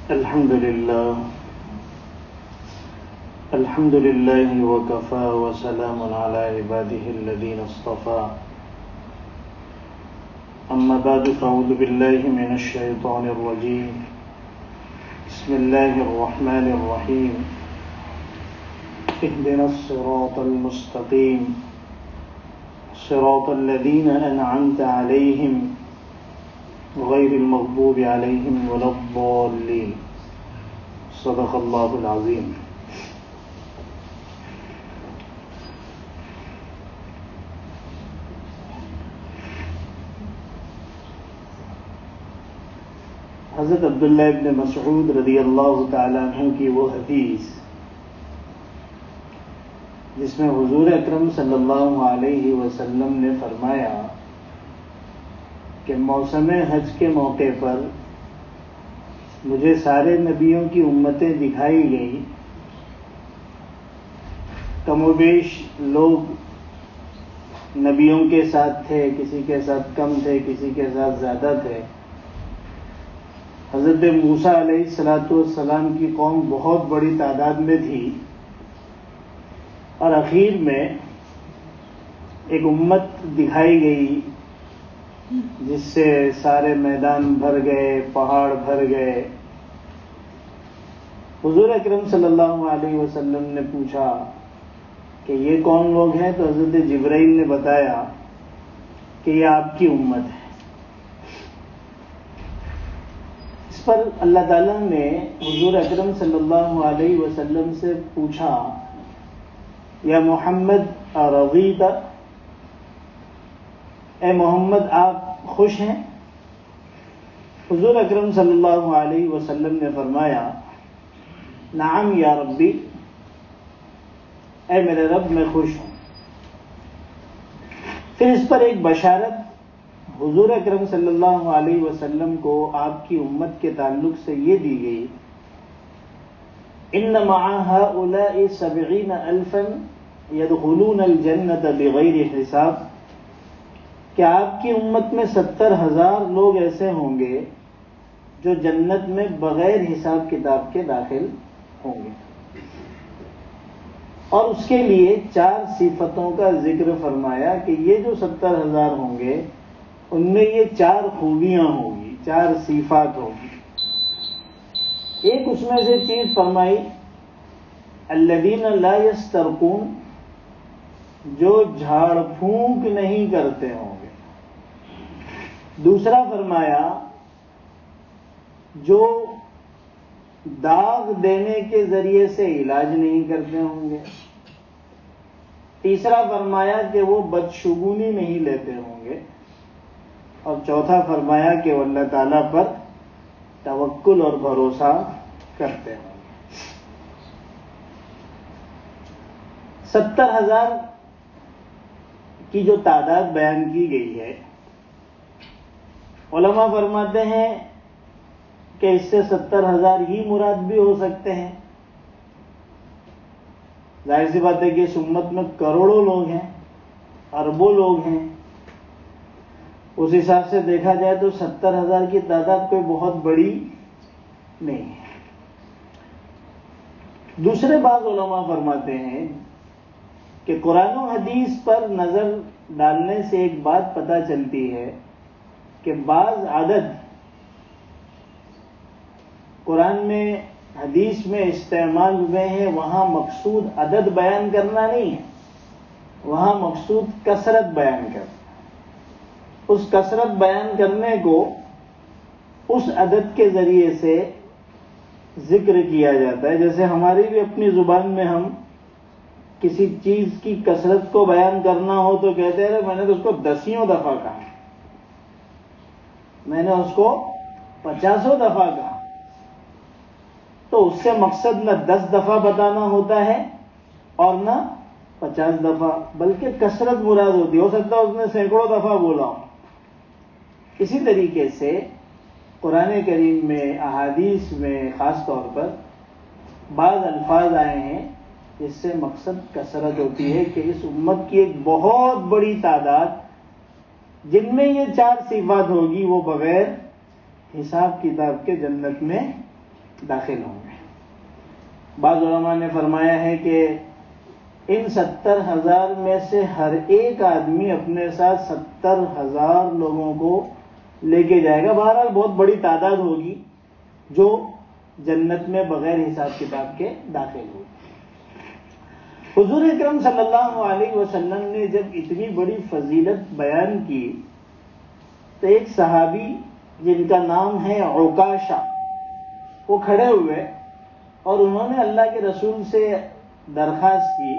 الحمد لله وكفى وسلام على عباده الذين اصطفى أما بعد فأعوذ بالله من الشيطان الرجيم بسم الله الرحمن الرحيم اهدنا الصراط المستقيم صراط الذين أنعمت عليهم غير المغضوب عليهم ولا الضالين صدق الله العظيم. حضرت عبداللہ ابن مسعود رضی اللہ تعالیٰ عنہ کی وہ حدیث جس میں حضور اکرم صلی اللہ علیہ وسلم نے فرمایا کہ موسم حج کے موقع پر مجھے سارے نبیوں کی امتیں دکھائی گئی. کم و بیش لوگ نبیوں کے ساتھ تھے، کسی کے ساتھ کم تھے، کسی کے ساتھ زیادہ تھے. حضرت موسیٰ علیہ السلام کی قوم بہت بڑی تعداد میں تھی اور اخیر میں ایک امت دکھائی گئی جس سے سارے میدان بھر گئے، پہاڑ بھر گئے. حضور اکرم صلی اللہ علیہ وسلم نے پوچھا کہ یہ کون لوگ ہیں؟ تو حضرت جبرائیل نے بتایا کہ یہ آپ کی امت ہے. اس پر اللہ تعالیٰ نے حضور اکرم صلی اللہ علیہ وسلم سے پوچھا یا محمد رضیت، اے محمد آپ خوش ہیں؟ حضور اکرم صلی اللہ علیہ وسلم نے فرمایا نعم یا ربی، اے میرے رب میں خوش ہوں. پھر اس پر ایک بشارت حضور اکرم صلی اللہ علیہ وسلم کو آپ کی امت کے تعلق سے یہ دی گئی ان مع هؤلاء 70,000 يدخلون الجنة بغیر حساب، کہ آپ کی امت میں 70,000 لوگ ایسے ہوں گے جو جنت میں بغیر حساب کتاب کے داخل ہوں گے. اور اس کے لیے 4 صفتوں کا ذکر فرمایا کہ یہ جو 70,000 ہوں گے ان میں یہ 4 خوبیاں ہوں گی، 4 صفات ہوگی. ایک اس میں سے چیز فرمائی الذین لا یسترقون، جو جھاڑ پھونک نہیں کرتے ہوں گے. دوسرا فرمایا جو داغ دینے کے ذریعے سے علاج نہیں کرتے ہوں گے. تیسرا فرمایا کہ وہ بدشگونی نہیں لیتے ہوں گے. اور چوتھا فرمایا کہ وہ اللہ تعالیٰ پر توکل اور بھروسہ کرتے ہوں گے. 70,000 کی جو تعداد بیان کی گئی ہے، علماء فرماتے ہیں کہ اس سے 70,000 ہی مراد بھی ہو سکتے ہیں. ظاہر سی بات ہے کہ اس امت میں کروڑوں لوگ ہیں، اربوں لوگ ہیں. اس حساب سے دیکھا جائے تو 70,000 کی تعداد کوئی بہت بڑی نہیں ہے. دوسرے بعض علماء فرماتے ہیں کہ قرآن و حدیث پر نظر ڈالنے سے ایک بات پتہ چلتی ہے کہ بعض عدد قرآن میں حدیث میں استعمال ہوئے ہیں، وہاں مقصود عدد بیان کرنا نہیں ہے، وہاں مقصود کثرت بیان کرنا. اس کثرت بیان کرنے کو اس عدد کے ذریعے سے ذکر کیا جاتا ہے. جیسے ہماری بھی اپنی زبان میں ہم کسی چیز کی کثرت کو بیان کرنا ہو تو کہتے ہیں میں نے تو اس کو 10 دفعہ کہا، میں نے اس کو 50 دفعہ کہا. تو اس سے مقصد نہ 10 دفعہ بتانا ہوتا ہے اور نہ 50 دفعہ، بلکہ کثرت مراد ہوتی ہے. ہو سکتا ہے اس نے سینکڑوں دفعہ بولا ہو. اسی طریقے سے قرآن کریم میں، احادیث میں خاص طور پر بعض الفاظ آئے ہیں جس سے مقصد کثرت ہوتی ہے کہ اس امت کی ایک بہت بڑی تعداد جن میں یہ 4 صفات ہوگی وہ بغیر حساب کتاب کے جنت میں داخل ہوں گے۔ بعض علماء نے فرمایا ہے کہ ان 70,000 میں سے ہر ایک آدمی اپنے ساتھ 70,000 لوگوں کو لے کے جائے گا۔ بہرحال بہت بڑی تعداد ہوگی جو جنت میں بغیر حساب کتاب کے داخل ہوگی۔ حضور اکرم صلی اللہ علیہ وسلم نے جب اتنی بڑی فضیلت بیان کی تو ایک صحابی جن کا نام ہے عکاشہ، وہ کھڑے ہوئے اور انہوں نے اللہ کے رسول سے درخواست کی،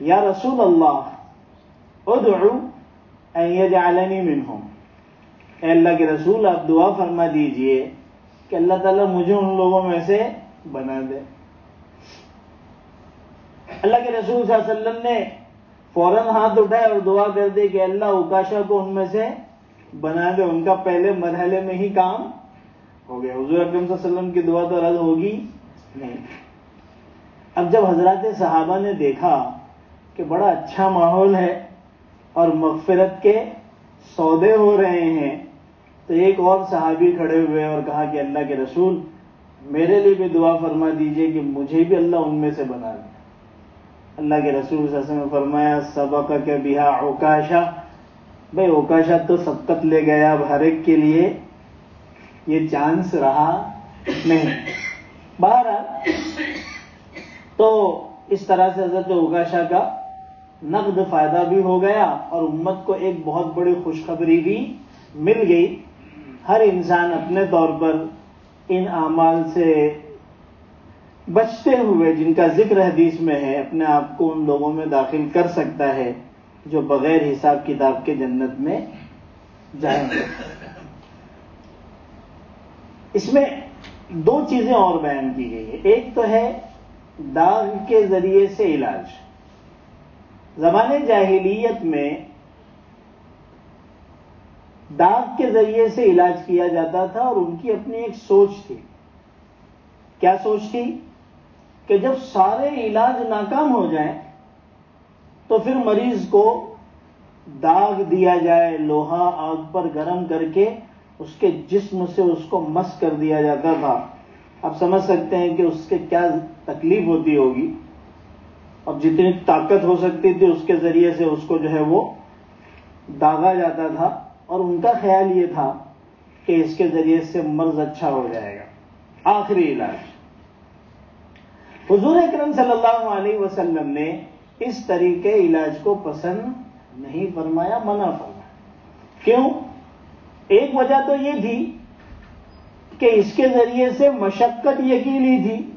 یا رسول اللہ ادعو ان یجعلنی منہم، اے اللہ کے رسول آپ دعا فرما دیجئے کہ اللہ تعالیٰ مجھے ان لوگوں میں سے بنا دے۔ اللہ کے رسول صلی اللہ علیہ وسلم نے فوراً ہاتھ اٹھائے اور دعا کر دی کہ اللہ عکاشہ کو ان میں سے بنا دے۔ ان کا پہلے مرحلے میں ہی کام ہو گیا۔ حضور اکرم صلی اللہ علیہ وسلم کی دعا تو رد ہوگی نہیں۔ اب جب حضرات صحابہ نے دیکھا کہ بڑا اچھا ماحول ہے اور مغفرت کے سودے ہو رہے ہیں، تو ایک اور صحابی کھڑے ہوئے اور کہا کہ اللہ کے رسول میرے لیے بھی دعا فرما دیجئے کہ مجھے بھی اللہ ان میں سے بنا دے۔ اللہ کے رسول صلی اللہ علیہ وسلم نے فرمایا سبقک بہا عکاشہ، بھائی عکاشہ تو سبقت لے گیا، اب ہر ایک کے لیے یہ چانس رہا نہیں۔ بہرحال تو اس طرح سے حضرت عکاشہ کا نقد فائدہ بھی ہو گیا اور امت کو ایک بہت بڑی خوشخبری بھی مل گئی۔ ہر انسان اپنے طور پر ان اعمال سے بچتے ہوئے جن کا ذکر حدیث میں ہے اپنے آپ کو ان لوگوں میں داخل کر سکتا ہے جو بغیر حساب کتاب کے جنت میں جائیں گے۔ اس میں دو چیزیں اور بیان کی گئی ہے۔ ایک تو ہے داغ کے ذریعے سے علاج۔ زمانے جاہلیت میں داغ کے ذریعے سے علاج کیا جاتا تھا اور ان کی اپنی ایک سوچ تھی۔ کیا سوچ تھی؟ کہ جب سارے علاج ناکام ہو جائیں تو پھر مریض کو داغ دیا جائے، لوہا آگ پر گرم کر کے اس کے جسم سے اس کو مس کر دیا جاتا تھا۔ آپ سمجھ سکتے ہیں کہ اس کے کیا تکلیف ہوتی ہوگی۔ اب جتنی طاقت ہو سکتی تھی اس کے ذریعے سے اس کو جو ہے وہ داغا جاتا تھا اور ان کا خیال یہ تھا کہ اس کے ذریعے سے مرض اچھا ہو جائے گا۔ آخری علاج حضور اکرم صلی اللہ علیہ وسلم نے اس طریقے علاج کو پسند نہیں فرمایا، منع فرمایا۔ کیوں؟ ایک وجہ تو یہ تھی کہ اس کے ذریعے سے مشقت یقینی تھی۔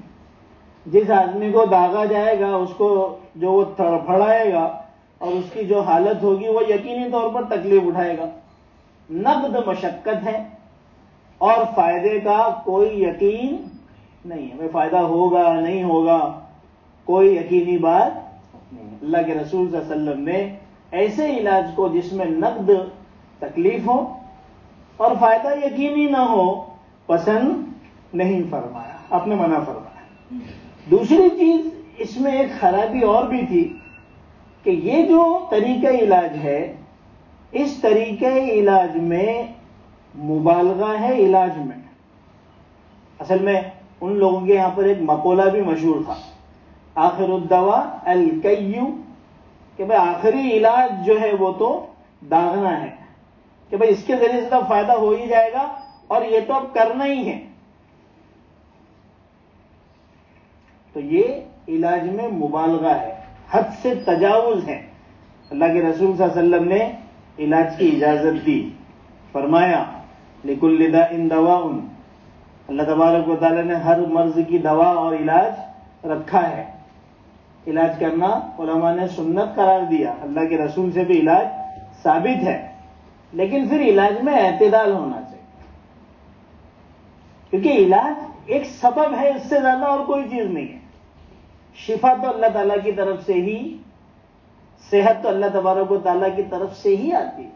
جس آدمی کو داغا جائے گا اس کو جو وہ تڑپڑائے گا اور اس کی جو حالت ہوگی وہ یقینی طور پر تکلیف اٹھائے گا۔ نقد مشقت ہے اور فائدے کا کوئی یقین نہیں ہے، فائدہ ہوگا نہیں ہوگا کوئی یقینی بات نہیں۔ اللہ کے رسول صلی اللہ علیہ وسلم نے ایسے علاج کو جس میں نقد تکلیف ہو اور فائدہ یقینی نہ ہو پسند نہیں فرمایا، آپ نے منع فرمایا۔ دوسری چیز اس میں ایک خرابی اور بھی تھی کہ یہ جو طریقہ علاج ہے اس طریقہ علاج میں مبالغہ ہے علاج میں۔ اصل میں ان لوگوں کے یہاں پر ایک مقولہ بھی مشہور تھا، آخر الدواء الکیّ، کہ بھئی آخری علاج جو ہے وہ تو داغنا ہے، کہ بھئی اس کے ذریعے سے تو فائدہ ہو ہی جائے گا اور یہ تو اب کرنا ہی ہے۔ تو یہ علاج میں مبالغہ ہے، حد سے تجاوز ہے۔ اللہ کے رسول صلی اللہ علیہ وسلم نے علاج کی اجازت دی، فرمایا لِكُلِّ دَاءٍ دَوَاءٌ، اللہ تبارک و تعالیٰ نے ہر مرض کی دوا اور علاج رکھا ہے۔ علاج کرنا علماء نے سنت قرار دیا، اللہ کے رسول سے بھی علاج ثابت ہے، لیکن پھر علاج میں اعتدال ہونا چاہیے، کیونکہ علاج ایک سبب ہے، اس سے زیادہ اور کوئی چیز نہیں ہے۔ شفا تو اللہ تعالیٰ کی طرف سے ہی، صحت تو اللہ تبارک و تعالیٰ کی طرف سے ہی آتی ہے۔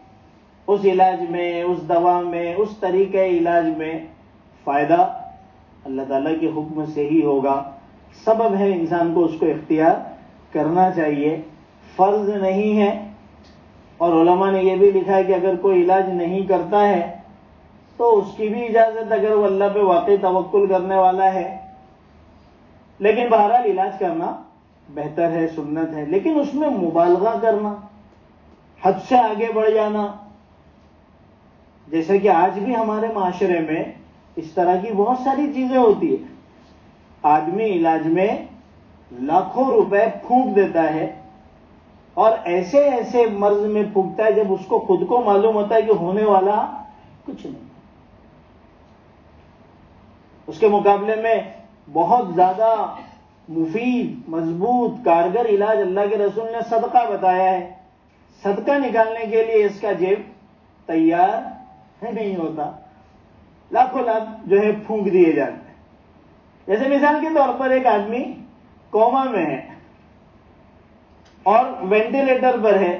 اس علاج میں، اس دوا میں، اس طریقے علاج میں فائدہ اللہ تعالیٰ کے حکم سے ہی ہوگا۔ سبب ہے، انسان کو اس کو اختیار کرنا چاہیے، فرض نہیں ہے۔ اور علماء نے یہ بھی لکھا ہے کہ اگر کوئی علاج نہیں کرتا ہے تو اس کی بھی اجازت اگر وہ اللہ پہ واقعی توکل کرنے والا ہے. لیکن بہرحال علاج کرنا بہتر ہے، سنت ہے، لیکن اس میں مبالغہ کرنا، حد سے آگے بڑھ جانا، جیسے کہ آج بھی ہمارے معاشرے میں اس طرح کی بہت ساری چیزیں ہوتی ہیں. آدمی علاج میں لاکھوں روپے پھونک دیتا ہے اور ایسے ایسے مرض میں پھونکتا ہے جب اس کو خود کو معلوم ہوتا ہے کہ ہونے والا کچھ نہیں. اس کے مقابلے میں بہت زیادہ مفید، مضبوط، کارگر علاج اللہ کے رسول نے صدقہ بتایا ہے. صدقہ نکالنے کے لیے اس کا جیب تیار نہیں ہوتا، لاکھوں لاکھ جو ہے پھونک دیے جاتے ہیں. جیسے مثال کے طور پر ایک آدمی کوما میں ہے اور وینٹیلیٹر پر ہے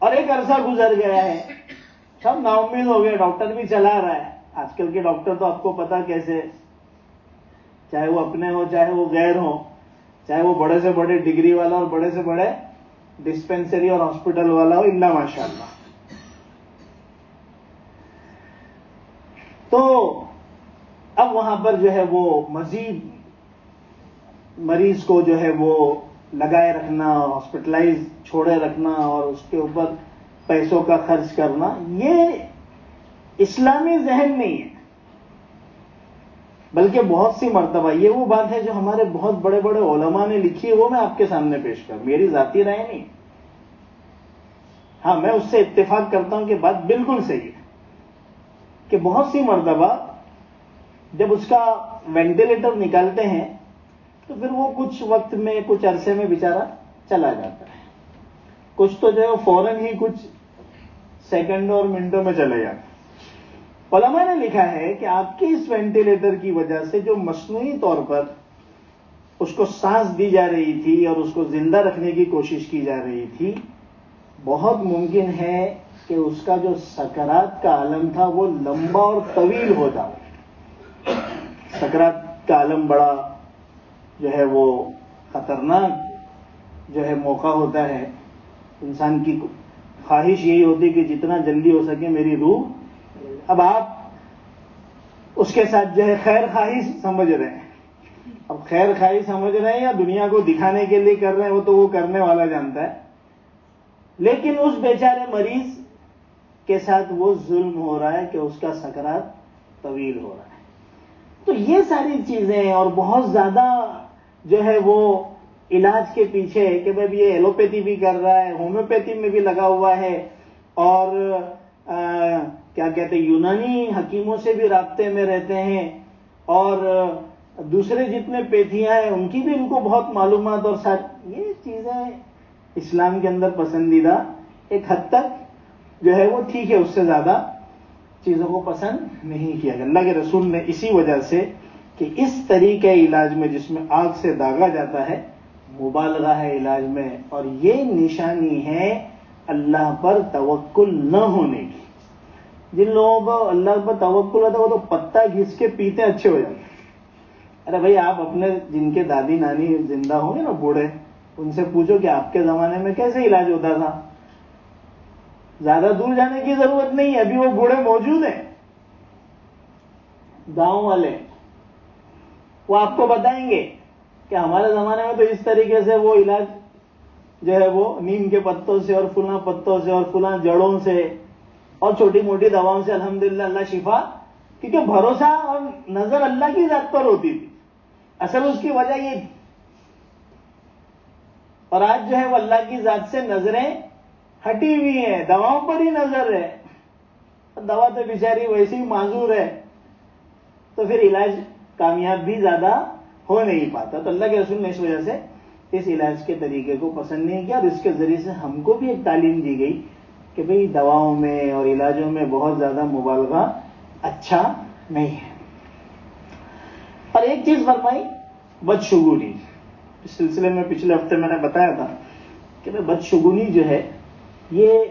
اور ایک عرصہ گزر گیا ہے، سب نا امید ہو گئے، ڈاکٹر بھی چلا رہا ہے. آج کل کے ڈاکٹر تو آپ کو پتا کیسے، چاہے وہ اپنے ہو چاہے وہ غیر ہو، چاہے وہ بڑے سے بڑے ڈگری والا اور بڑے سے بڑے ڈسپینسری اور ہاسپٹل والا ہو، الا ماشاء اللہ. تو اب وہاں پر جو ہے وہ مزید مریض کو جو ہے وہ لگائے رکھنا، ہاسپٹلائز چھوڑے رکھنا اور اس کے اوپر پیسوں کا خرچ کرنا، یہ اسلامی ذہن نہیں ہے. بلکہ بہت سی مرتبہ یہ وہ بات ہے جو ہمارے بہت بڑے بڑے علماء نے لکھی ہے، وہ میں آپ کے سامنے پیش کروں، میری ذاتی رائے نہیں. ہاں، میں اس سے اتفاق کرتا ہوں کہ بات بالکل صحیح ہے کہ بہت سی مرتبہ جب اس کا وینٹیلیٹر نکالتے ہیں تو پھر وہ کچھ وقت میں، کچھ عرصے میں بیچارہ چلا جاتا ہے. کچھ تو جو ہے فوراً ہی کچھ سیکنڈوں اور منٹوں میں چلے جاتا ہے. علماء نے لکھا ہے کہ آپ کے اس وینٹیلیٹر کی وجہ سے جو مصنوعی طور پر اس کو سانس دی جا رہی تھی اور اس کو زندہ رکھنے کی کوشش کی جا رہی تھی، بہت ممکن ہے کہ اس کا جو سکرات کا عالم تھا وہ لمبا اور طویل ہو جائے. سکرات کا عالم بڑا جو ہے وہ خطرناک جو ہے موقع ہوتا ہے. انسان کی خواہش یہی ہوتی کہ جتنا جلدی ہو سکے میری روح. اب آپ اس کے ساتھ جو ہے خیر خواہی سمجھ رہے ہیں. اب خیر خواہی سمجھ رہے ہیں یا دنیا کو دکھانے کے لیے کر رہے ہیں، وہ تو وہ کرنے والا جانتا ہے. لیکن اس بیچارے مریض کے ساتھ وہ ظلم ہو رہا ہے کہ اس کا سکرات طویل ہو رہا ہے. تو یہ ساری چیزیں اور بہت زیادہ جو ہے وہ علاج کے پیچھے کہ بھائی یہ ایلوپیتھی بھی کر رہا ہے، ہومیوپیتھی میں بھی لگا ہوا ہے، اور کیا کہتے ہیں یونانی حکیموں سے بھی رابطے میں رہتے ہیں، اور دوسرے جتنے پیتھیاں ہیں ان کی بھی ان کو بہت معلومات، اور یہ چیزیں اسلام کے اندر پسندیدہ ایک حد تک جو ہے وہ ٹھیک ہے، اس سے زیادہ چیزوں کو پسند نہیں کیا گیا. اللہ کے رسول نے اسی وجہ سے کہ اس طریقے علاج میں جس میں آگ سے داغا جاتا ہے، مبالغہ ہے علاج میں، اور یہ نشانی ہے اللہ پر توکل نہ ہونے کی. جن لوگوں کو اللہ پر توکل ہوتا ہے وہ تو پتا گھس کے پیتے اچھے ہو جاتے ہیں. ارے بھائی آپ اپنے جن کے دادی نانی زندہ ہوں گے نا بوڑھے، ان سے پوچھو کہ آپ کے زمانے میں کیسے علاج ہوتا تھا. زیادہ دور جانے کی ضرورت نہیں ہے، ابھی وہ بوڑھے موجود ہیں گاؤں والے، وہ آپ کو بتائیں گے کہ ہمارے زمانے میں تو اس طریقے سے وہ علاج جو ہے وہ نیم کے پتوں سے اور فلاں پتوں سے اور فلاں جڑوں سے اور چھوٹی موٹی دواؤں سے الحمدللہ اللہ شفا. کیونکہ بھروسہ اور نظر اللہ کی ذات پر ہوتی تھی، اصل اس کی وجہ یہ تھی. اور آج جو ہے وہ اللہ کی ذات سے نظریں ہٹی ہوئی ہیں، دواؤں پر ہی نظر ہے. دوا تو بیچاری ویسے ہی معذور ہے، تو پھر علاج کامیاب بھی زیادہ ہو نہیں پاتا. تو اللہ کے رسول نے اس وجہ سے اس علاج کے طریقے کو پسند نہیں کیا، اور اس کے ذریعے سے ہم کو بھی ایک تعلیم دی گئی کہ بھئی دواؤں میں اور علاجوں میں بہت زیادہ مبالغہ اچھا نہیں ہے. اور ایک چیز فرمائی، بدشگونی. اس سلسلے میں پچھلے ہفتے میں نے بتایا تھا کہ بدشگونی جو ہے یہ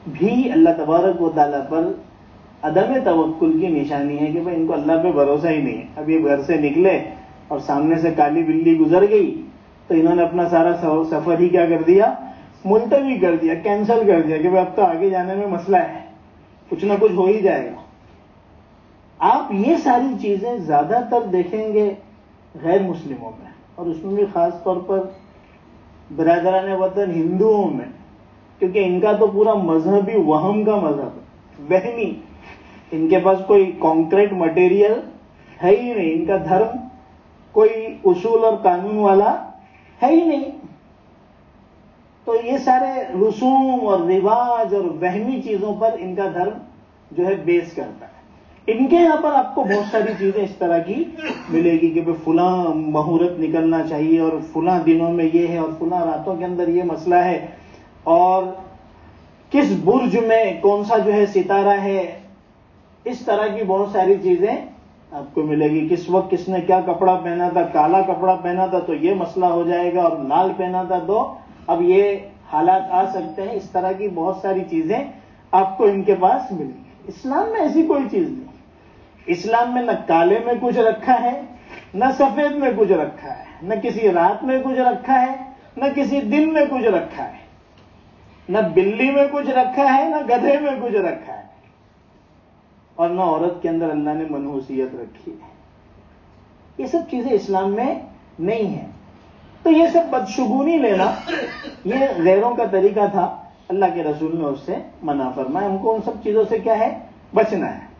بھی اللہ تبارک و تعالیٰ پر عدم توکل کی نشانی ہے کہ بھئی ان کو اللہ پہ بھروسہ ہی نہیں ہے. اب یہ گھر سے نکلے اور سامنے سے کالی بلی گزر گئی تو انہوں نے اپنا سارا سفر ہی کیا کر دیا، ملتوی کر دیا، کینسل کر دیا کہ بھئی اب تو آگے جانے میں مسئلہ ہے. کچھ نہ کچھ ہو ہی جائے گا. آپ یہ ساری چیزیں زیادہ تر دیکھیں گے غیر مسلموں میں، اور اس میں بھی خاص طور پر برادران وطن ہندوؤں میں، کیونکہ ان کا تو پورا مذہب ہی وہم کا مذہب ہے، وہمی. ان کے پاس کوئی کانکریٹ مٹیریل ہے ہی نہیں، ان کا دھرم کوئی اصول اور قانون والا ہے ہی نہیں. تو یہ سارے رسوم اور رواج اور وہمی چیزوں پر ان کا دھرم جو ہے بیس کرتا ہے. ان کے یہاں پر آپ کو بہت ساری چیزیں اس طرح کی ملے گی کہ فلاں مہورت نکلنا چاہیے، اور فلاں دنوں میں یہ ہے، اور فلاں راتوں کے اندر یہ مسئلہ ہے، اور کس برج میں کون سا جو ہے ستارہ ہے. اس طرح کی بہت ساری چیزیں آپ کو ملے گی. کس وقت کس نے کیا کپڑا پہنا تھا، کالا کپڑا پہنا تھا تو یہ مسئلہ ہو جائے گا، اور لال پہنا تھا تو اب یہ حالات آ سکتے ہیں. اس طرح کی بہت ساری چیزیں آپ کو ان کے پاس ملیں گی. اسلام میں ایسی کوئی چیز نہیں. اسلام میں نہ کالے میں کچھ رکھا ہے، نہ سفید میں کچھ رکھا ہے، نہ کسی رات میں کچھ رکھا ہے، نہ کسی دن میں کچھ رکھا ہے، نہ بلی میں کچھ رکھا ہے، نہ گدھے میں کچھ رکھا ہے، اور نہ عورت کے اندر اللہ نے منحوسیت رکھی ہے. یہ سب چیزیں اسلام میں نہیں ہیں. تو یہ سب بدشگونی لینا یہ غیروں کا طریقہ تھا. اللہ کے رسول نے اس سے منع فرمایا. ہم کو ان سب چیزوں سے کیا ہے، بچنا ہے.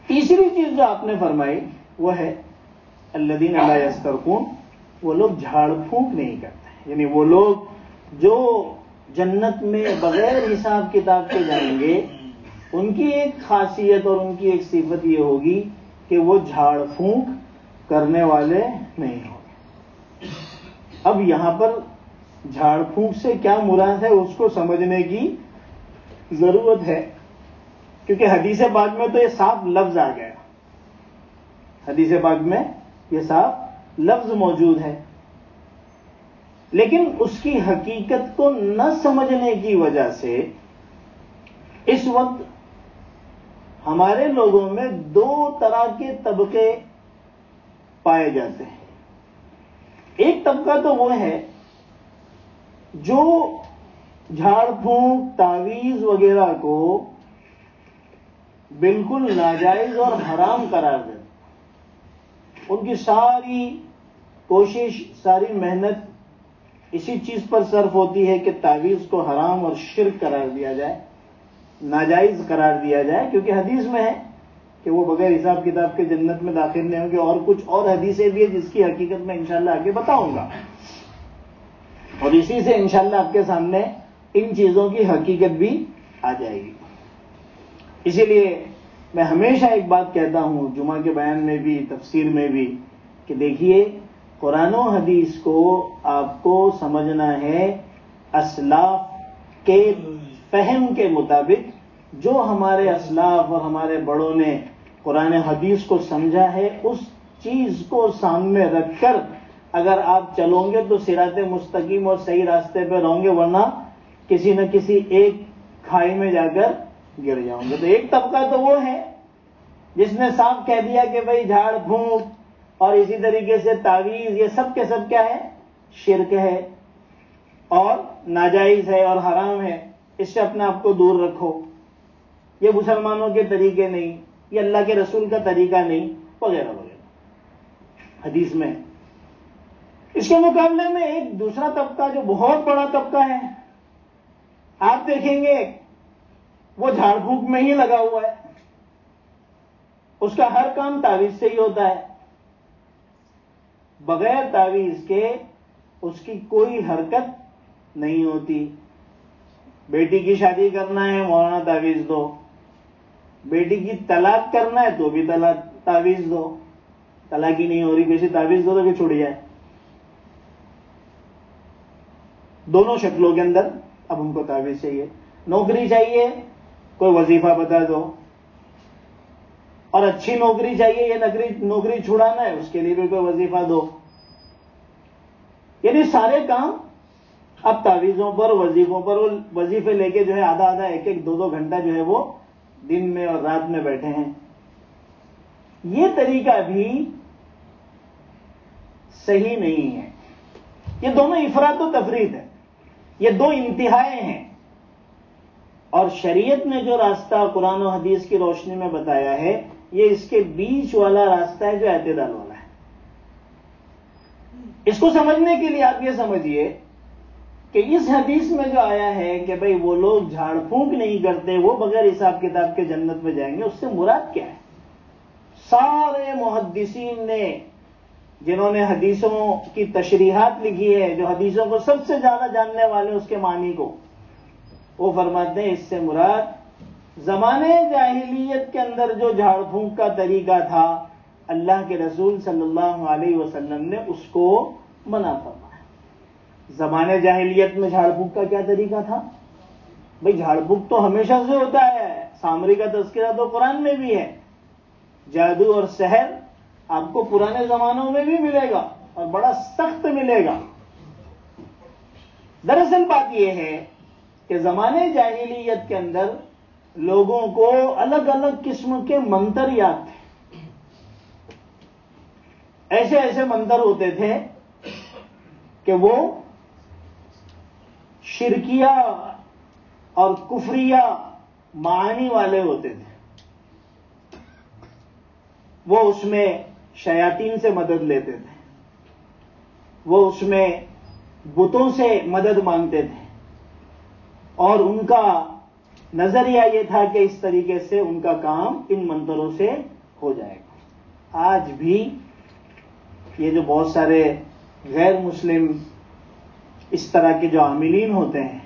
تیسری چیز جو آپ نے فرمائی وہ ہے الذین لا یسترقون، وہ لوگ جھاڑ پھونک نہیں کرتے. یعنی وہ لوگ جو جنت میں بغیر حساب کتاب کے جائیں گے، ان کی ایک خاصیت اور ان کی ایک صفت یہ ہوگی کہ وہ جھاڑ پھونک کرنے والے نہیں ہوں گے. اب یہاں پر جھاڑ پھونک سے کیا مراد ہے اس کو سمجھنے کی ضرورت ہے، کیونکہ حدیث پاک میں تو یہ صاف لفظ آ گیا. حدیث پاک میں یہ صاف لفظ موجود ہے، لیکن اس کی حقیقت کو نہ سمجھنے کی وجہ سے اس وقت ہمارے لوگوں میں دو طرح کے طبقے پائے جاتے ہیں. ایک طبقہ تو وہ ہے جو جھاڑ پھونک تعویذ وغیرہ کو بالکل ناجائز اور حرام قرار دیتے. ان کی ساری کوشش، ساری محنت اسی چیز پر صرف ہوتی ہے کہ تعویذ کو حرام اور شرک قرار دیا جائے، ناجائز قرار دیا جائے. کیونکہ حدیث میں ہے کہ وہ بغیر حساب کتاب کے جنت میں داخل نہیں ہوں گے، اور کچھ اور حدیثیں بھی ہیں جس کی حقیقت میں انشاءاللہ آگے بتاؤں گا، اور اسی سے انشاءاللہ آپ کے سامنے ان چیزوں کی حقیقت بھی آ جائے گی. اسی لیے میں ہمیشہ ایک بات کہتا ہوں جمعہ کے بیان میں بھی، تفسیر میں بھی، کہ دیکھیے قرآن و حدیث کو آپ کو سمجھنا ہے اسلاف کے فہم کے مطابق. جو ہمارے اسلاف اور ہمارے بڑوں نے قرآن حدیث کو سمجھا ہے، اس چیز کو سامنے رکھ کر اگر آپ چلو گے تو صراط مستقیم اور صحیح راستے پہ رہو گے، ورنہ کسی نہ کسی ایک کھائی میں جا کر گر جاؤں گے. تو ایک طبقہ تو وہ ہے جس نے صاف کہہ دیا کہ بھئی جھاڑ پھونک اور اسی طریقے سے تعویذ یہ سب کے سب کیا ہے، شرک ہے اور ناجائز ہے اور حرام ہے، اس سے اپنے آپ کو دور رکھو، یہ مسلمانوں کے طریقے نہیں، یہ اللہ کے رسول کا طریقہ نہیں، وغیرہ وغیرہ حدیث میں. اس کے مقابلے میں ایک دوسرا طبقہ جو بہت بڑا طبقہ ہے، آپ دیکھیں گے وہ جھاڑ پھونک میں ہی لگا ہوا ہے. اس کا ہر کام تعویذ سے ہی ہوتا ہے. بغیر تعویذ کے اس کی کوئی حرکت نہیں ہوتی. بیٹی کی شادی کرنا ہے، مولانا تعویذ دو. بیٹی کی طلاق کرنا ہے تو بھی تعویذ دو. طلاق ہی نہیں ہو رہی، کسی تعویذ دو تو کہ چھوڑ جائے. دونوں شکلوں کے اندر اب ان کو تعویذ چاہیے. نوکری چاہیے، کوئی وظیفہ بتا دو. اور اچھی نوکری چاہیے، یہ نوکری چھڑانا ہے، اس کے لیے بھی کوئی وظیفہ دو. یعنی سارے کام اب تعویذوں پر، وظیفوں پر. وظیفے لے کے جو ہے آدھا آدھا ایک ایک 2 گھنٹہ جو ہے وہ دن میں اور رات میں بیٹھے ہیں. یہ طریقہ بھی صحیح نہیں ہے. یہ دونوں افراط و تفریط ہے، یہ دو انتہائیں ہیں. اور شریعت نے جو راستہ قرآن و حدیث کی روشنی میں بتایا ہے یہ اس کے بیچ والا راستہ ہے جو اعتدال والا ہے. اس کو سمجھنے کے لیے آپ یہ سمجھیے کہ اس حدیث میں جو آیا ہے کہ بھئی وہ لوگ جھاڑ پھونک نہیں کرتے وہ بغیر حساب کتاب کے جنت میں جائیں گے، اس سے مراد کیا ہے؟ سارے محدثین نے جنہوں نے حدیثوں کی تشریحات لکھی ہے، جو حدیثوں کو سب سے زیادہ جاننے والے اس کے معنی کو، وہ فرماتے ہیں اس سے مراد زمانے جاہلیت کے اندر جو جھاڑ پھونک کا طریقہ تھا اللہ کے رسول صلی اللہ علیہ وسلم نے اس کو منع فرمایا. زمانے جاہلیت میں جھاڑ پھونک کا کیا طریقہ تھا؟ بھئی جھاڑ پھونک تو ہمیشہ سے ہوتا ہے، سامری کا تذکرہ تو قرآن میں بھی ہے. جادو اور سحر آپ کو پرانے زمانوں میں بھی ملے گا اور بڑا سخت ملے گا. دراصل بات یہ ہے کہ زمانے جاہلیت کے اندر لوگوں کو الگ الگ قسم کے منتر یاد تھے. ایسے ایسے منتر ہوتے تھے کہ وہ شرکیہ اور کفریہ معانی والے ہوتے تھے. وہ اس میں شیاطین سے مدد لیتے تھے، وہ اس میں بتوں سے مدد مانگتے تھے، اور ان کا نظریہ یہ تھا کہ اس طریقے سے ان کا کام ان منتروں سے ہو جائے گا. آج بھی یہ جو بہت سارے غیر مسلم اس طرح کے جو عاملین ہوتے ہیں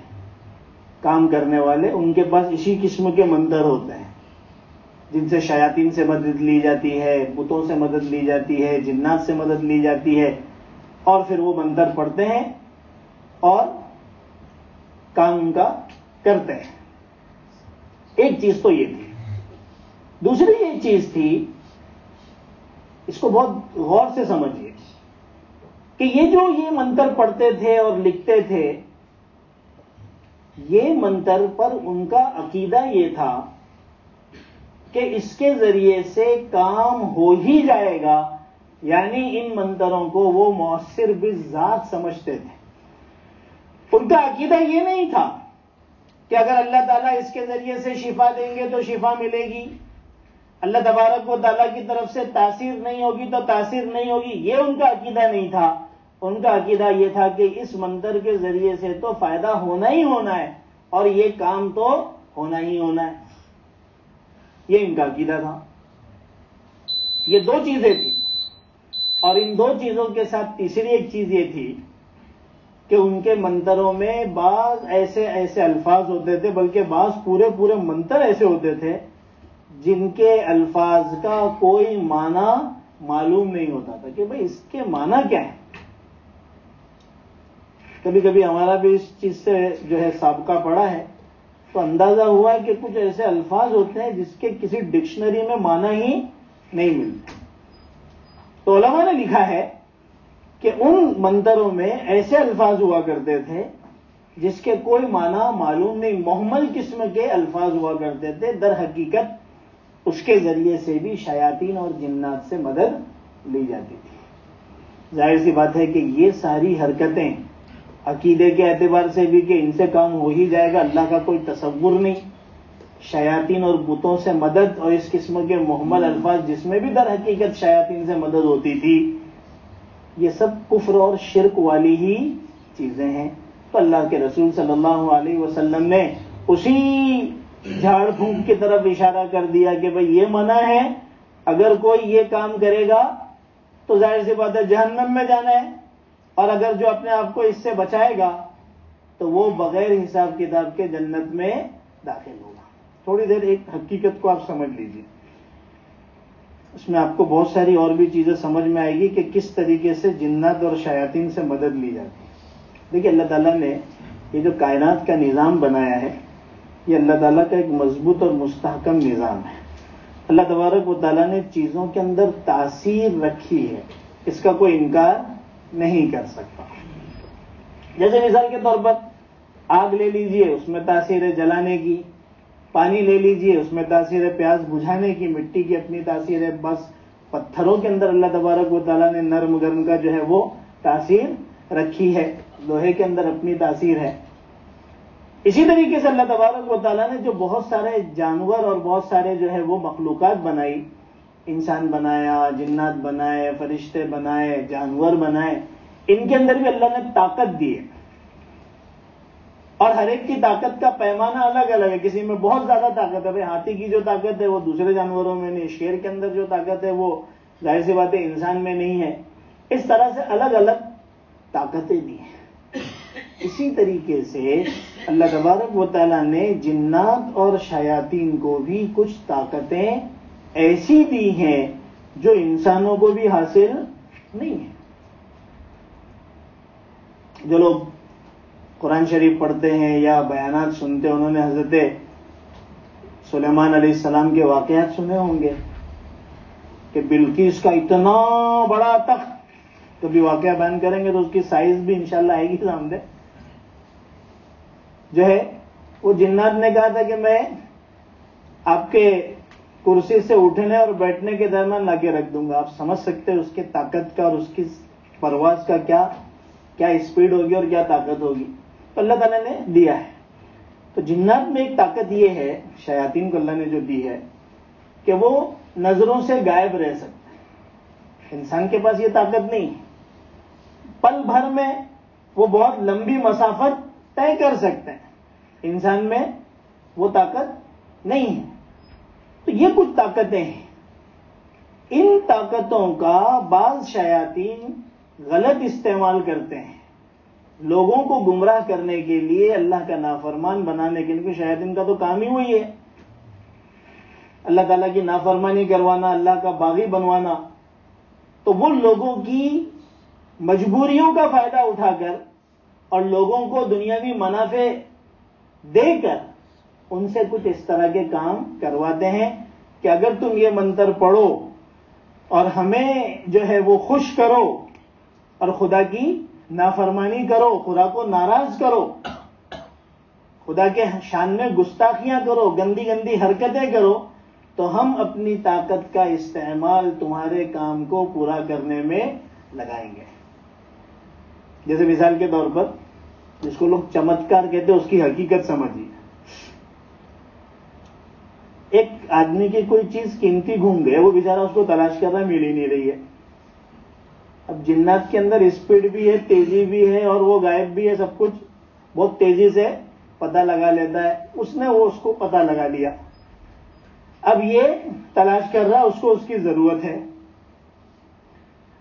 کام کرنے والے، ان کے پاس اسی قسم کے منتر ہوتے ہیں جن سے شیاطین سے مدد لی جاتی ہے، بتوں سے مدد لی جاتی ہے، جنات سے مدد لی جاتی ہے، اور پھر وہ منتر پڑھتے ہیں اور کام ان کا کرتے ہیں. ایک چیز تو یہ تھی. دوسری ایک چیز تھی، اس کو بہت غور سے سمجھیے کہ یہ منتر پڑھتے تھے اور لکھتے تھے، یہ منتر پر ان کا عقیدہ یہ تھا کہ اس کے ذریعے سے کام ہو ہی جائے گا. یعنی ان منتروں کو وہ مؤثر بالذات سمجھتے تھے. ان کا عقیدہ یہ نہیں تھا کہ اگر اللہ تعالیٰ اس کے ذریعے سے شفا دیں گے تو شفا ملے گی، اللہ تبارک و تعالیٰ کی طرف سے تاثیر نہیں ہوگی تو تاثیر نہیں ہوگی. یہ ان کا عقیدہ نہیں تھا. ان کا عقیدہ یہ تھا کہ اس منتر کے ذریعے سے تو فائدہ ہونا ہی ہونا ہے اور یہ کام تو ہونا ہی ہونا ہے. یہ ان کا عقیدہ تھا. یہ دو چیزیں تھیں، اور ان دو چیزوں کے ساتھ تیسری ایک چیز یہ تھی کہ ان کے منتروں میں بعض ایسے ایسے الفاظ ہوتے تھے، بلکہ بعض پورے منتر ایسے ہوتے تھے جن کے الفاظ کا کوئی معنی معلوم نہیں ہوتا تھا کہ بھئی اس کے معنی کیا ہے. کبھی کبھی ہمارا بھی اس چیز سے جو ہے سابقہ پڑا ہے تو اندازہ ہوا ہے کہ کچھ ایسے الفاظ ہوتے ہیں جس کے کسی ڈکشنری میں معنی ہی نہیں ملتے. تو علماء نے لکھا ہے کہ ان منتروں میں ایسے الفاظ ہوا کرتے تھے جس کے کوئی معنی معلوم نہیں، محمل قسم کے الفاظ ہوا کرتے تھے. در حقیقت اس کے ذریعے سے بھی شیاطین اور جنات سے مدد لی جاتی تھی. ظاہر سی بات ہے کہ یہ ساری حرکتیں عقیدے کے اعتبار سے بھی کہ ان سے کام ہو ہی جائے گا، اللہ کا کوئی تصور نہیں. شیاطین اور بتوں سے مدد اور اس قسم کے محمل الفاظ جس میں بھی در حقیقت شیاطین سے مدد ہوتی تھی، یہ سب کفر اور شرک والی ہی چیزیں ہیں. تو اللہ کے رسول صلی اللہ علیہ وسلم نے اسی جھاڑ پھونک کی طرف اشارہ کر دیا کہ بھئی یہ منع ہے، اگر کوئی یہ کام کرے گا تو ظاہر سی بات ہے جہنم میں جانا ہے، اور اگر جو اپنے آپ کو اس سے بچائے گا تو وہ بغیر حساب کتاب کے جنت میں داخل ہوگا. تھوڑی دیر ایک حقیقت کو آپ سمجھ لیجیے، اس میں آپ کو بہت ساری اور بھی چیزیں سمجھ میں آئے گی کہ کس طریقے سے جنات اور شیاطین سے مدد لی جاتی ہے. دیکھیے اللہ تعالیٰ نے یہ جو کائنات کا نظام بنایا ہے یہ اللہ تعالیٰ کا ایک مضبوط اور مستحکم نظام ہے. اللہ تبارک و تعالیٰ نے چیزوں کے اندر تاثیر رکھی ہے، اس کا کوئی انکار نہیں کر سکتا. جیسے مثال کے طور پر آگ لے لیجئے، اس میں تاثیر ہے جلانے کی. پانی لے لیجئے، اس میں تاثیر ہے پیاس بجھانے کی. مٹی کی اپنی تاثیر ہے. بس پتھروں کے اندر اللہ تبارک و تعالیٰ نے نرم گرم کا جو ہے وہ تاثیر رکھی ہے. لوہے کے اندر اپنی تاثیر ہے. اسی طریقے سے اللہ تبارک و تعالیٰ نے جو بہت سارے جانور اور بہت سارے جو ہے وہ مخلوقات بنائی، انسان بنایا، جنات بنائے، فرشتے بنائے، جانور بنائے، ان کے اندر بھی اللہ نے طاقت دی ہے، اور ہر ایک کی طاقت کا پیمانہ الگ الگ ہے. کسی میں بہت زیادہ طاقت ہے، بھائی ہاتھی کی جو طاقت ہے وہ دوسرے جانوروں میں نہیں، شیر کے اندر جو طاقت ہے وہ ظاہر سی بات ہے انسان میں نہیں ہے. اس طرح سے الگ الگ طاقتیں دی ہیں. اسی طریقے سے اللہ تبارک و تعالیٰ نے جنات اور شیاطین کو بھی کچھ طاقتیں ایسی دی ہیں جو انسانوں کو بھی حاصل نہیں ہیں. جو لوگ قرآن شریف پڑھتے ہیں یا بیانات سنتے ہیں، انہوں نے حضرت سلیمان علیہ السلام کے واقعات سنے ہوں گے کہ بلقیس کا اتنا بڑا تخت، کبھی واقعہ بیان کریں گے تو اس کی سائز بھی انشاءاللہ آئے گی سامنے. جو ہے وہ جنات نے کہا تھا کہ میں آپ کے کرسی سے اٹھنے اور بیٹھنے کے درمیان لا کے رکھ دوں گا. آپ سمجھ سکتے ہیں اس کے طاقت کا اور اس کی پرواز کا کیا اسپیڈ ہوگی اور کیا طاقت ہوگی. تو اللہ تعالیٰ نے دیا ہے. تو جنات میں ایک طاقت یہ ہے، شیاطین کو اللہ نے جو دی ہے، کہ وہ نظروں سے غائب رہ سکتے ہیں. انسان کے پاس یہ طاقت نہیں. پل بھر میں وہ بہت لمبی مسافت طے کر سکتے ہیں، انسان میں وہ طاقت نہیں ہے. تو یہ کچھ طاقتیں ہیں. ان طاقتوں کا بعض شیاطین غلط استعمال کرتے ہیں لوگوں کو گمراہ کرنے کے لیے، اللہ کا نافرمان بنانے کے لیے. شیاطین کا تو کام ہی وہی ہے، اللہ تعالیٰ کی نافرمانی کروانا، اللہ کا باغی بنوانا. تو وہ لوگوں کی مجبوریوں کا فائدہ اٹھا کر اور لوگوں کو دنیاوی منافع دے کر ان سے کچھ اس طرح کے کام کرواتے ہیں کہ اگر تم یہ منتر پڑھو اور ہمیں جو ہے وہ خوش کرو اور خدا کی نافرمانی کرو، خدا کو ناراض کرو، خدا کے شان میں گستاخیاں کرو، گندی گندی حرکتیں کرو، تو ہم اپنی طاقت کا استعمال تمہارے کام کو پورا کرنے میں لگائیں گے. جیسے مثال کے طور پر جس کو لوگ چمتکار کہتے ہیں، اس کی حقیقت سمجھیے. ایک آدمی کی کوئی چیز قیمتی گھوم گئے، وہ بیچارہ اس کو تلاش کر رہا ہے، مل ہی نہیں رہی ہے. اب جنات کے اندر اسپیڈ بھی ہے، تیزی بھی ہے، اور وہ غائب بھی ہے، سب کچھ بہت تیزی سے پتہ لگا لیتا ہے. اس نے وہ اس کو پتہ لگا لیا. اب یہ تلاش کر رہا ہے، اس کو اس کی ضرورت ہے.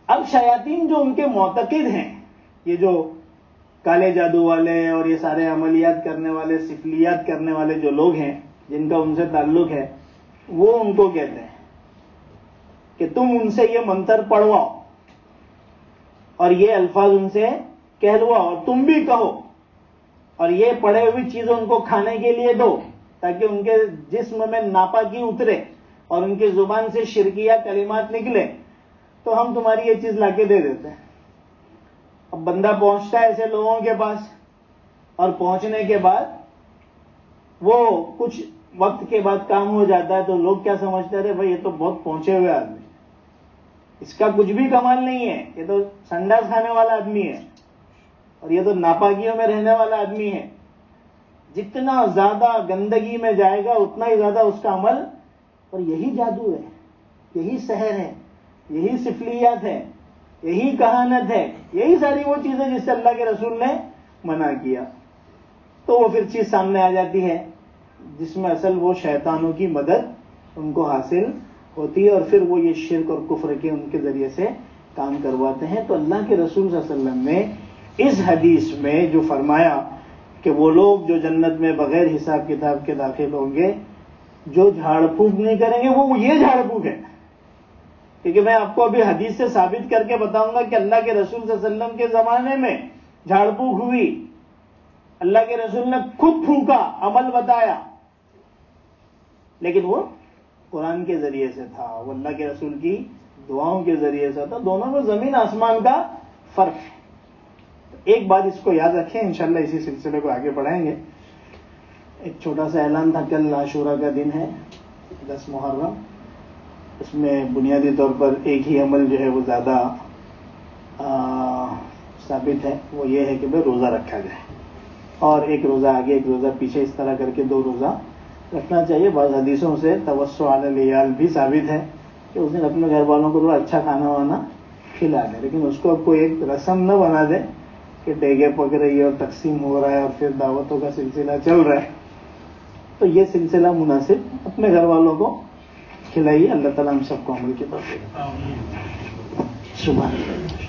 اب شیاطین جو ان کے معتقد ہیں، یہ جو کالے جادو والے اور یہ سارے عملیات کرنے والے، سفلیات کرنے والے جو لوگ ہیں جن کا ان سے تعلق ہے، وہ ان کو کہتے ہیں کہ تم ان سے یہ منتر پڑھواؤ اور یہ الفاظ ان سے کہلواؤ اور تم بھی کہو، اور یہ پڑھے ہوئی چیزیں ان کو کھانے کے لیے دو تاکہ ان کے جسم میں ناپاکی اترے اور ان کی زبان سے شرکیہ کلمات نکلے، تو ہم تمہاری یہ چیز لا کے دے دیتے ہیں. اب بندہ پہنچتا ہے ایسے لوگوں کے پاس، اور پہنچنے کے بعد وہ کچھ وقت کے بعد کام ہو جاتا ہے، تو لوگ کیا سمجھتے ہیں، بھائی یہ تو بہت پہنچے ہوئے آدمی، اس کا کچھ بھی کمال نہیں ہے، یہ تو سنڈاس کھانے والا آدمی ہے اور یہ تو ناپاکیوں میں رہنے والا آدمی ہے. جتنا زیادہ گندگی میں جائے گا اتنا ہی زیادہ اس کا عمل. اور یہی جادو ہے، یہی سحر ہے، یہی سفلیات ہے، یہی کہانت ہے، یہی ساری وہ چیزیں جس سے اللہ کے رسول نے منع کیا. تو وہ پھر چیز سامنے آ جاتی ہے جس میں اصل وہ شیطانوں کی مدد ان کو حاصل ہوتی ہے، اور پھر وہ یہ شرک اور کفر کے ان کے ذریعے سے کام کرواتے ہیں. تو اللہ کے رسول صلی اللہ علیہ وسلم نے اس حدیث میں جو فرمایا کہ وہ لوگ جو جنت میں بغیر حساب کتاب کے داخل ہوں گے، جو جھاڑ پھونک نہیں کریں گے، وہ یہ جھاڑ پھونک ہے. کیونکہ میں آپ کو ابھی حدیث سے ثابت کر کے بتاؤں گا کہ اللہ کے رسول صلی اللہ علیہ وسلم کے زمانے میں جھاڑ پھونک ہوئی، اللہ کے رسول نے خود پھونکا، عمل بتایا، لیکن وہ قرآن کے ذریعے سے تھا، وہ اللہ کے رسول کی دعاؤں کے ذریعے سے تھا. دونوں میں زمین آسمان کا فرق ہے. ایک بات اس کو یاد رکھیں، انشاءاللہ اسی سلسلے کو آگے بڑھائیں گے. ایک چھوٹا سا اعلان تھا، کل عاشورہ کا دن ہے، 10 محرم. اس میں بنیادی طور پر ایک ہی عمل جو ہے وہ زیادہ ثابت ہے، وہ یہ ہے کہ بھئی روزہ رکھا جائے. اور ایک روزہ آگے ایک روزہ پیچھے اس طرح کر کے 2 روزہ رکھنا چاہیے. بعض حدیثوں سے توسع علی العیال بھی ثابت ہے کہ اس دن اپنے گھر والوں کو تھوڑا اچھا کھانا وانا کھلا دے, لیکن اس کو اب کوئی ایک رسم نہ بنا دے کہ ڈیگے پک رہی ہے اور تقسیم ہو رہا ہے اور پھر دعوتوں کا سلسلہ چل رہا ہے. تو یہ سلسلہ مناسب اپنے گھر والوں کو کھلائیے. اللہ تعالیٰ ہم سب کو عمل کی توفیق دے. سبحان اللہ.